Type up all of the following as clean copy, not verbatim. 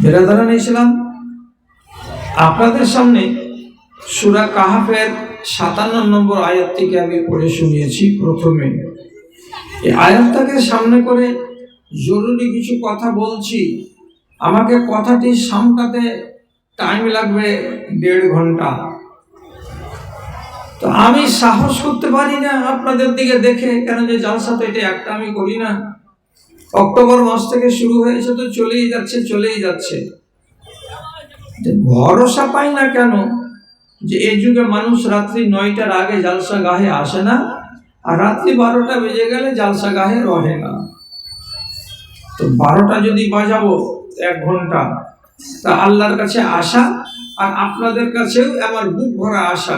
বেরাদারান ইসলাম, আপনাদের সামনে সূরা কাহাফের 57 নম্বর আয়াত থেকে আমি পড়ে শুনিয়েছি। প্রথমে এই আয়াতটাকে সামনে করে জরুরি কিছু কথা বলছি। আমাকে কথাটি সামটাতে টাইম লাগবে 1.5 ঘন্টা। তো আমি সাহস করতে পারি না আপনাদের দিকে দেখে, কেন যে জালসা তো এটা একটা আমি করি না। অক্টোবর মাস থেকে শুরু হয়েছে, তো চলেই যাচ্ছে। ভরসা পাই না কেন যে এই যুগে মানুষ রাত্রি 9টার আগে জালসা গাহে আসে না, আর রাত্রি 12টা বেজে গেলে জালসা গাহে রহে না। তো 12টা যদি বাজাবো 1 ঘন্টা, তা আল্লাহর কাছে আশা, আর আপনাদের কাছেও আমার বুক ভরা আশা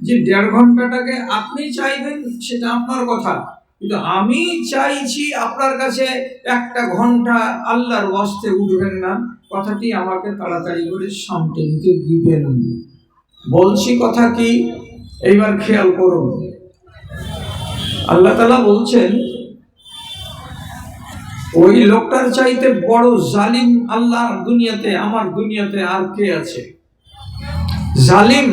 যে 1.5 ঘন্টাটাকে আপনি চাইবেন সেটা আপনার কথা, কিন্তু আমি চাইছি আপনার কাছে 1টা ঘন্টা আল্লাহর ওয়াস্তে উঠবেন না, কথাটি আমাকে তাড়াতাড়ি করে সামনে নিতে দিবেন। বলছি কথা কি, এইবার খেয়াল করুন। আল্লাহ তাআলা বলছেন, ওই লোকটার চাইতে বড় জালিম আল্লাহর দুনিয়াতে, আমার দুনিয়াতে আর কে আছে? জালিম,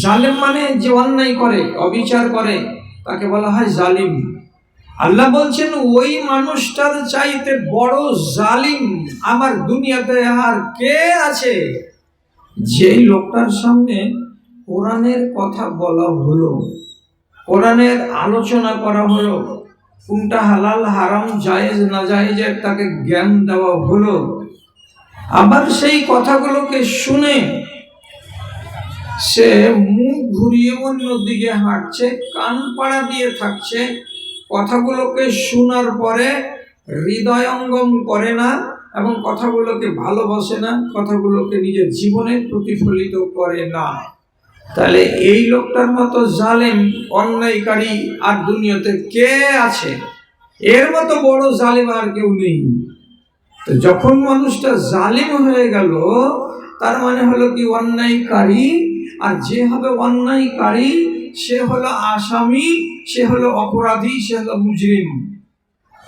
জালিম মানে যে অন্যায় করে, অবিচার করে, তাকে বলা হয় জালিম। আল্লাহ বলছেন ওই মানুষটার চাইতে বড় জালিম আমার দুনিয়াতে আর কে আছে? যেই লোকটার সামনে কোরআনের কথা বলা হলো, কোরআনের আলোচনা করা হলো, কোনটা হালাল হারাম জায়েজ না জায়েজের তাকে জ্ঞান দেওয়া হলো, আবার সেই কথাগুলোকে শুনে সে মুখ ঘুরিয়ে অন্যদিকে হাঁটছে, কান পাড়া দিয়ে থাকছে, কথাগুলোকে শোনার পরে হৃদয়ঙ্গম করে না এবং কথাগুলোকে ভালোবাসে না, কথাগুলোকে নিজের জীবনে প্রতিফলিত করে না, তাহলে এই লোকটার মতো জালেম অন্যায়কারী আর দুনিয়াতে কে আছে? এর মতো বড় জালেম আর কেউ নেই। তো যখন মানুষটা জালিম হয়ে গেল, তার মানে হলো কি অন্যায়কারী, আর যে হবে অন্যায়কারী সে হলো আসামি, সে হলো অপরাধী, সে হলো মুজরিম।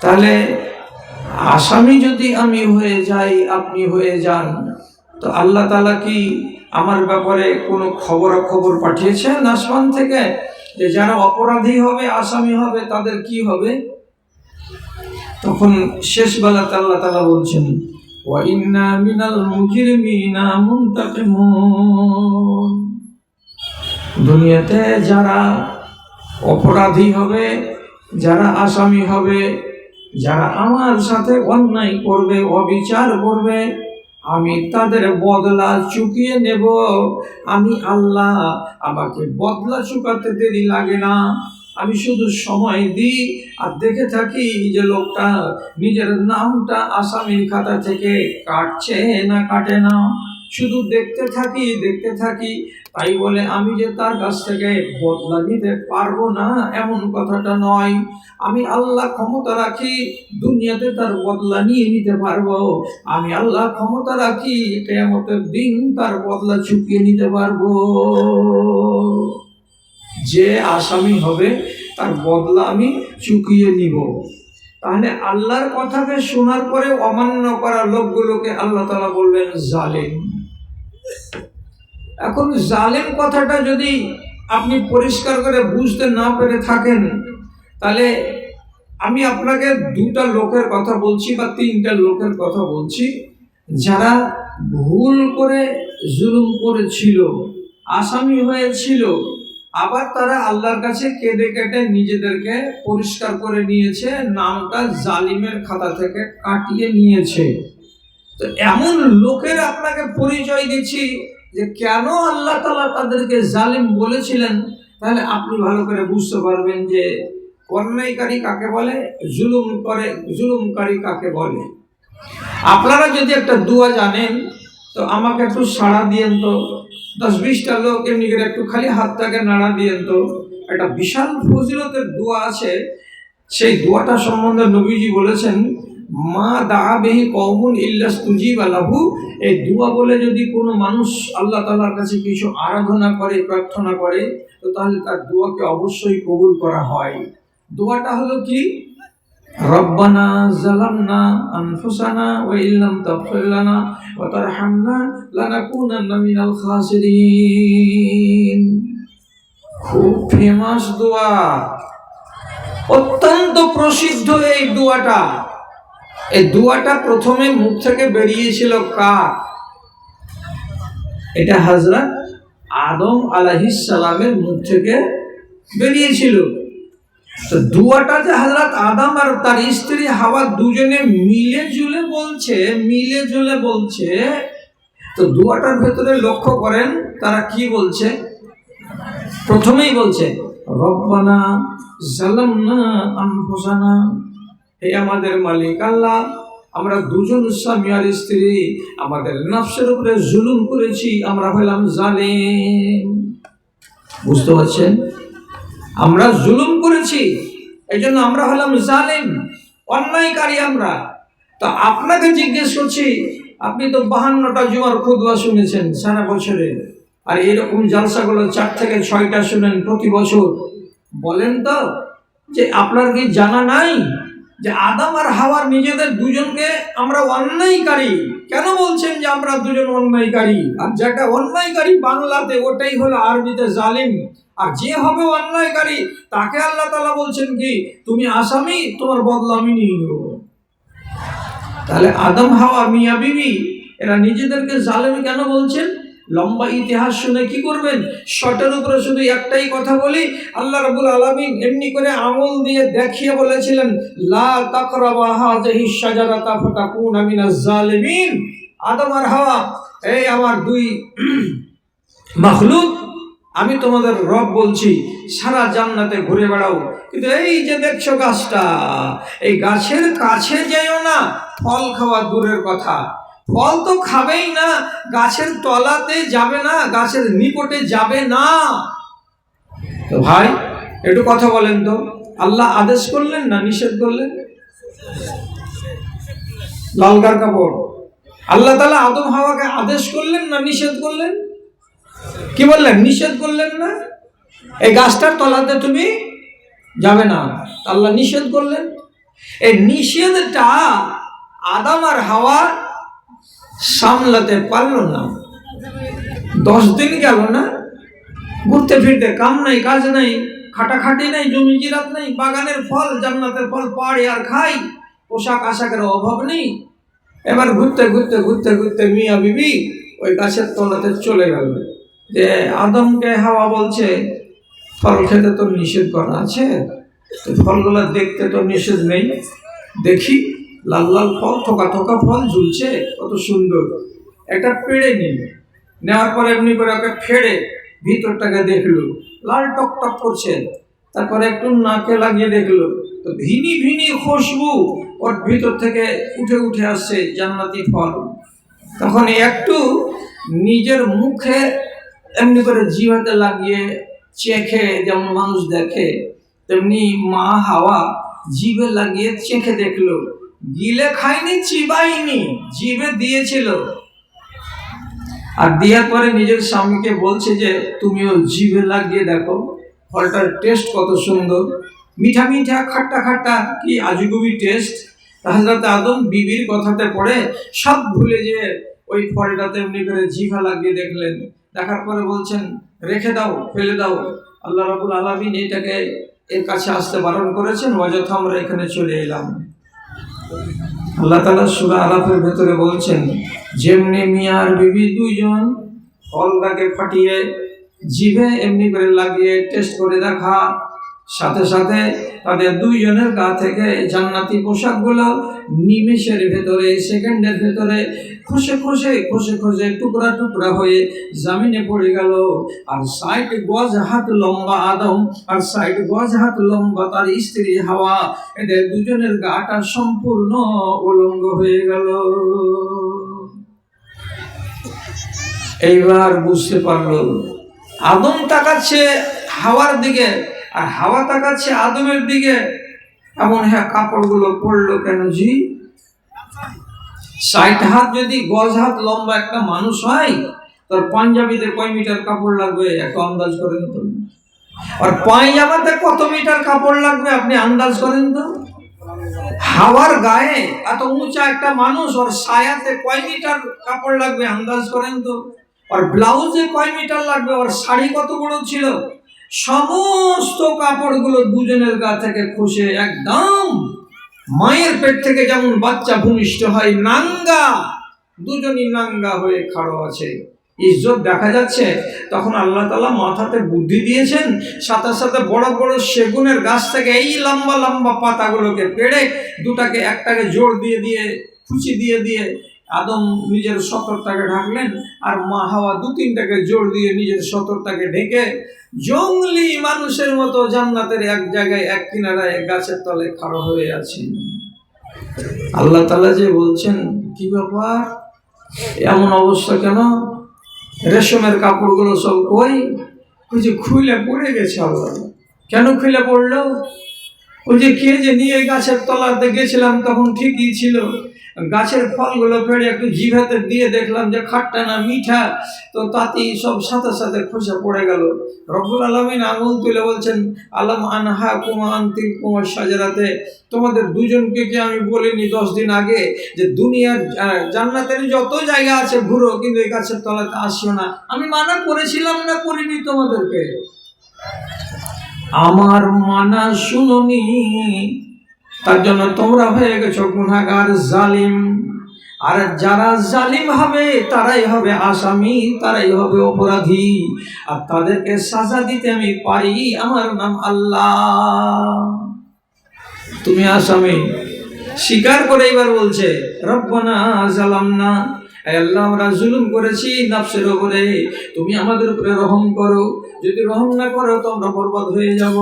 তাহলে আসামি যদি আমি হয়ে যাই, আপনি হয়ে যান, তো আল্লাহ তাআলা কি আমার ব্যাপারে কোনো খবর পাঠিয়েছেন আসমান থেকে যে যারা অপরাধী হবে, আসামি হবে, তাদের কি হবে? তখন শেষ বেলাতে আল্লাহ তাআলা বলছেন, ওয়া ইন্না মিনাল মুজরিমিনা মুনতাকিমুন। দুনিয়াতে যারা অপরাধী হবে, যারা আসামি হবে, যারা আমার সাথে অন্যায় করবে, অবিচার করবে, আমি তাদের বদলা চুকিয়ে নেব। আমি আল্লাহ, আমাকে বদলা চুকাতে দেরি লাগে না। আমি শুধু সময় দিই আর দেখে থাকি যে লোকটা নিজের নামটা আসামির খাতা থেকে কাটছে না কাটে না। শুধু দেখতে থাকি। তাই বলে আমি যে তার কাছ থেকে বদলা নিতে পারবো না এমন কথাটা নয়। আমি আল্লাহ ক্ষমতা রাখি দুনিয়াতে তার বদলা নিয়ে নিতে পারবো। আমি আল্লাহ ক্ষমতা রাখি কিয়ামতের দিন তার বদলা চুকিয়ে নিতে পারবো। যে আসামি হবে তার বদলা আমি চুকিয়ে নিব। তাহলে আল্লাহর কথাকে শোনার পরে অমান্য করা লোকগুলোকে আল্লাহ তাআলা বলবেন জালেম। এখন জালেম কথাটা যদি আপনি পরিষ্কার করে বুঝতে না পেরে থাকেন, তাহলে আমি আপনাকে 2টা লোকের কথা বলছি বা 3টা লোকের কথা বলছি, যারা ভুল করে জুলুম করেছিল, আসামি হয়েছিল, আবার তারা আল্লাহর কাছে কেঁদে কেটে নিজেদেরকে পরিষ্কার করে নিয়েছে, নামটা জালিমের খাতা থেকে কাটিয়ে নিয়েছে। তো এমন লোকের আপনাকে পরিচয় দিচ্ছি যে কেন আল্লাহ তাআলা তাদেরকে জালিম বলেছিলেন, তাহলে আপনি ভালো করে বুঝতে পারবেন যে অন্যায়কারী কাকে বলে, জুলুমকারী কাকে বলে। আপনারা যদি একটা দোয়া জানেন তো আমাকে একটু সাড়া দিয়েন তো। 10-20টা লোক এমনি করে একটু খালি হাতটাকে নাড়া দিয়েন তো। একটা বিশাল ফজিলতের দোয়া আছে, সেই দোয়াটা সম্বন্ধে নবীজি বলেছেন, মা দাআ বিহি কওমুন ইল্লাস্তুজিবা লাহু। এই দোয়া বলে যদি কোনো মানুষ আল্লাহ তাআলার কাছে কিছু আরাধনা করে, প্রার্থনা করে, তো তাহলে তার দোয়াকে অবশ্যই কবুল করা হয়। দোয়াটা হলো কি? রব্বানা যালামনা আনফুসানা ওয়া ইল্লাম তাগফির লানা ওয়া তারহামনা লানাকুনান্না মিনাল খাসিরিন। খুব ফেমাস দোয়া, অত্যন্ত প্রসিদ্ধ এই দোয়াটা। এই দোয়াটা প্রথমে মুখ থেকে বেরিয়েছিল কার? এটা হযরত আদম আলাইহিস সালামের মুখ থেকে বেরিয়েছিল। তো দোয়াটা যে হযরত আদম আর তার স্ত্রী হাওয়া দুজনে মিলে জুলে বলছে, তো দোয়াটার ভেতরে লক্ষ্য করেন তারা কি বলছে। প্রথমেই বলছে রব্বানা যালামনা আনফুসানা, হে আমাদের মালিক আল্লাহ, আমরা দুজন স্বামী আর স্ত্রী আমাদের নফসের উপরে জুলুম করেছি, আমরা হলাম জালিম। বুঝতে পারছেন? আমরা জুলুম করেছি, এই জন্য আমরা হলাম জালিম, অন্যায়কারী আমরা। তো আপনাকে জিজ্ঞেস করছি, আপনি তো 52টা জুমার খুতবা শুনেছেন সারা বছরে, আর এরকম জালসাগুলো 4 থেকে 6টা শুনেন প্রতি বছর। বলেন তো যে আপনার কি জানা নাই যে আদম আর হাওয়ার নিজেদের দুজনকে আমরা অন্যায়কারী? কেন বলছেন যে আমরা দুজন অন্যায়কারী? আর যেটা অন্যায়কারী বাংলাতে, ওটাই হলো আরবিতে জালিম। আর যে হবে অন্যায়কারী তাকে আল্লাহ তাআলা বলছেন কি, তুমি আসামি, তোমার বদলা আমি নিয়ে নেব। তাহলে আদম হাওয়া মিয়া বিবি এরা নিজেদেরকে জালিম কেন বলছেন? লম্বা ইতিহাস শুনে কি করবেন? শর্টের উপরে শুধু একটাই কথা বলি, আল্লাহ রাব্বুল আলামিন এমনি করে আঙুল দিয়ে দেখিয়ে বলেছিলেন, লা তাকরাবা হাযিহিশ শাজারাতা ফাতাকুনা মিনাজ জালিমিন। আদম আর হাওয়া, এই আমার দুই মাখলুক, আমি তোমাদের রব বলছি, সারা জান্নাতে ঘুরে বেড়াও, কিন্তু এই যে দেখছো গাছটা, এই গাছের কাছে যেও না, ফল খাওয়া দূরের কথা, ফল তো খাবেই না, গাছের তলাতে যাবে না, গাছের নিকটে যাবে না। তো ভাই একটু কথা বলেন তো, আল্লাহ আদেশ করলেন না নিষেধ করলেন? লালগার কাপড়, আল্লাহ তাআলা আদম হাওয়াকে আদেশ করলেন না নিষেধ করলেন? কি বললেন? নিষেধ করলেন না, এই গাছটার তলাতে তুমি যাবে না, আল্লাহ নিষেধ করলেন। এই নিষেধটা আদম আর হাওয়া সামলাতে পারল না। 10 দিন গেল না, ঘুরতে ফিরতে, কাম নাই কাজ নাই, খাটাখাটি নাই, জমি জিরাত নাই, বাগানের ফল জান্নাতের ফল পাড়ে আর খাই, পোশাক আশাকের অভাব নেই। এবার ঘুরতে ঘুরতে ঘুরতে ঘুরতে মিয়া বিবি ওই গাছের তলাতে চলে গেল। যে আদমকে হাওয়া বলছে, ফল খেতে তো নিষেধ করা আছে, তো ফলগুলো দেখতে তো নিষেধ নেই, দেখি লাল লাল ফল, থোকা থোকা ফল ঝুলছে, কত সুন্দর। একটা পেড়ে নিল, নেওয়ার পরে এমনি করে ওকে ফেড়ে ভিতরটাকে দেখলো, লাল টক টক করছে। তারপরে একটু নাকে লাগিয়ে দেখলো, তো ভিনি ভিনি খুশবু ওর ভিতর থেকে উঠে উঠে আসছে, জান্নাতি ফল। তখন একটু নিজের মুখে এমনি করে জিভাতে লাগিয়ে চেখে, যেমন মানুষ দেখে তেমনি মা হাওয়া জিভে লাগিয়ে চেখে দেখলো, গিলে খায়নি, চিবাইনি, জিভে দিয়েছিল। আর দেওয়ার পরে নিজের স্বামীকে বলছে যে তুমিও জিভে লাগিয়ে দেখো, ফলটার টেস্ট কত সুন্দর, মিঠা মিঠা, খাট্টা খাট্টা, কি আজগুবি টেস্ট। হযরত আদম বিবির কথাতে পড়ে সব ভুলে যে ওই ফলটাতে এমনি করে জিভা লাগিয়ে দেখলেন। দেখার পরে বলছেন রেখে দাও, ফেলে দাও। আল্লাহ রাব্বুল আলামিন এটাকে এর কাছে আসতে বারণ করেছেন, অযথা আমরা এখানে চলে এলাম। আল্লাহ তাআলা সূরা আরাফের ভেতরে বলছেন, যেমনি মিয়া আর বিবি দুইজন ফলটাকে ফাটিয়ে জিভে এমনি করে লাগিয়ে টেস্ট করে দেখা, সাথে সাথে তাদের দুইজনের গা থেকে জান্নাতি পোশাকগুলো নিমেষের ভেতরে, সেকেন্ডের ভেতরে খসে খসে খসে খসে টুকরা টুকরা হয়ে জমিনে পড়ে গেল। আর 60 গজ হাত লম্বা আদম, আর 60 গজ হাত লম্বা তার স্ত্রী হাওয়া, এদের দুজনের গাটা সম্পূর্ণ উলঙ্গ হয়ে গেল। এইবার বুঝতে পারলো, আদম তাকাচ্ছে হাওয়ার দিকে আর হাওয়া তাকাচ্ছে আদমের দিকে। এমন হ্যাঁ, কাপড়গুলো পড়লো কেন জি? 60 হাত যদি গজ হাত লম্বা একটা মানুষ হয়, তার পাঞ্জাবিতে কয় মিটার কাপড় লাগবে একটু আন্দাজ করেন তো? আর পায়জামাতে কত মিটার কাপড় লাগবে আপনি আন্দাজ করেন তো? হাওয়ার গায়ে এত উঁচা একটা মানুষ, ওর সায়াতে কয় মিটার কাপড় লাগবে আন্দাজ করেন তো, ওর ব্লাউজে কয় মিটার লাগবে, ওর শাড়ি কত বড় ছিল। সমস্ত কাপড়গুলো দুজনের গা থেকে খসে একদম মায়ের পেট থেকে যেমন বাচ্চা ভূমিষ্ঠ হয় নাঙ্গা, দুজনই নাঙ্গা হয়ে খাড়ো আছে, ইজ্জত দেখা যাচ্ছে। তখন আল্লাহ তাআলা মাথাতে বুদ্ধি দিয়েছেন, সাথে সাথে বড় বড় সেগুনের গাছ থেকে এই লম্বা লম্বা পাতাগুলোকে পেড়ে দুটাকে একটাকে জোড় দিয়ে দিয়ে খুশি দিয়ে দিয়ে আদম নিজের সতরটাকে ঢাকলেন, আর মা হাওয়া দু তিনটাকে জোড় দিয়ে নিজের সতরটাকে ঢেকে জঙ্গলি মানুষের মতো জান্নাতের এক জায়গায় এক কিনারায় গাছের তলে খাড়ো হয়ে আছেন। আল্লাহ তাআলা যে বলছেন, কি ব্যাপার, এমন অবস্থা কেন, রেশমের কাপড়গুলো সব কই? ওই যে খুলে পড়ে গেছে। আল্লাহ কেন খুলে পড়লো? ওই যে কে যে নিয়ে গাছের তলাতে গেছিলাম তখন ঠিকই ছিল, গাছের ফলগুলো পেড়ে একটু জিভাতে দিয়ে দেখলাম যে খাট্টা না মিঠা, তো তাতেই সব সাথে সাথে খসে পড়ে গেল। রব্বুল আলামিন আঙুল তুলে বলছেন, আলম আনহা কুমা আনতিল কুমার সাজারাতে, তোমাদের দুজনকে কি আমি বলিনি 10 দিন আগে যে দুনিয়ার জান্নাতের যত জায়গা আছে ঘুরো, কিন্তু এই গাছের তলাতে আসিও না? আমি মানা করেছিলাম না করিনি তোমাদেরকে? আমার মানা শুনোনি, তার জন্য তোমরা হয়ে গেছো গুনাহগার, জালিম। আর যারা জালিম হবে তারাই হবে আসামি, তারাই হবে অপরাধী, আর তাদেরকে সাজা দিতে আমি পারি, আমার নাম আল্লাহ। তুমি আসামি স্বীকার করে এবার বলছে, রব্বানা জালামনা, হে আল্লাহ আমরা জুলুম করেছি নফসের উপরে, তুমি আমাদের উপরে রহম করো, যদি রহম না করো তো আমরা বরবাদ হয়ে যাব।